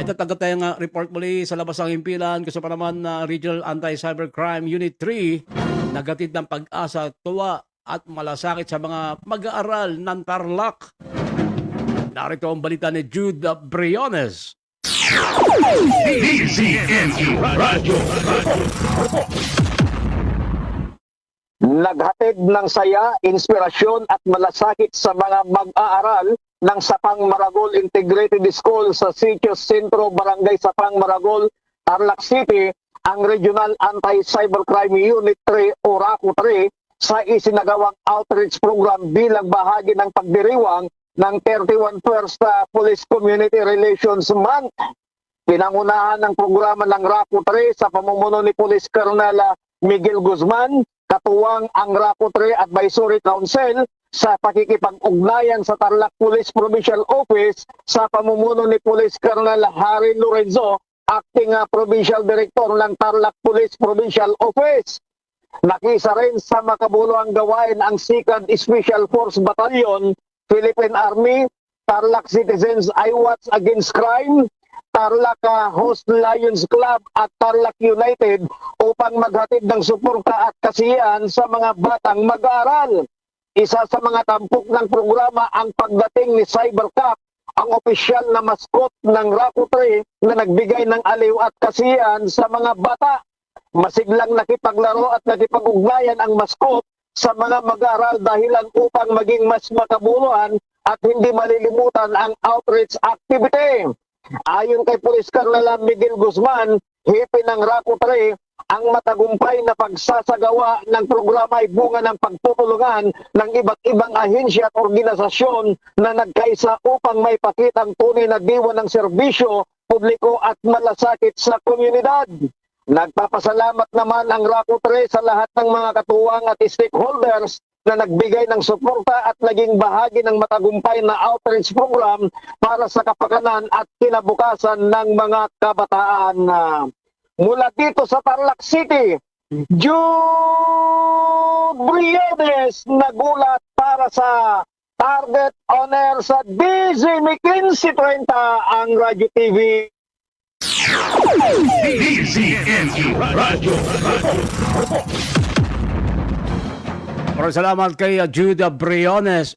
at agad tayong report muli sa labas ng himpilan kasi pa naman na Regional Anti-Cybercrime Unit 3 nagatid ng pag-asa, tuwa at malasakit sa mga mag-aaral ng Tarlac. Narito ang balita ni Jude Briones. Naghatid ng saya, inspirasyon at malasakit sa mga mag-aaral ng Sapang Maragol Integrated School sa Sitio Sentro, Barangay Sapang Maragol, Tarlac City, ang Regional Anti-Cybercrime Unit 3 o RACO 3 sa isinagawang outreach program bilang bahagi ng pagdiriwang ng 31st Police Community Relations Month. Pinangunahan ng programa ng RACO 3 sa pamumuno ni Police Colonel Miguel Guzman, katuwang ang RACO 3 Advisory Council sa pakikipag-ugnayan sa Tarlac Police Provincial Office sa pamumuno ni Police Colonel Harry Lorenzo, Acting Provincial Director ng Tarlac Police Provincial Office. Nakisa rin sa makabuluhang gawain ang 2nd Special Force Battalion, Philippine Army, Tarlac Citizens iWatch Against Crime, Tarlac Host Lions Club at Tarlac United upang maghatid ng suporta at kasiyahan sa mga batang mag-aaral. Isa sa mga tampok ng programa ang pagdating ni CyberCop, ang opisyal na maskot ng RACO 3 na nagbigay ng aliw at kasiyahan sa mga bata. Masiglang nakipaglaro at nakipag-ugnayan ang maskot sa mga mag-aaral dahilan upang maging mas makabuluhan at hindi malilimutan ang outreach activity. Ayon kay Police Colonel Miguel Guzman, hipi ng RACO 3, ang matagumpay na pagsasagawa ng programa ay bunga ng pagtutulungan ng iba't ibang ahensya at organisasyon na nagkaisa upang may pakitang tunay na diwa ng serbisyo, publiko at malasakit sa komunidad. Nagpapasalamat naman ang RACO 3 sa lahat ng mga katuwang at stakeholders na nagbigay ng suporta at naging bahagi ng matagumpay na outreach program para sa kapakanan at kinabukasan ng mga kabataan. Mula dito sa Tarlac City, Jude Briones nagulat para sa Target On Air sa DZME 1530 ang Radyo TV. Maraming salamat kay Jude Briones.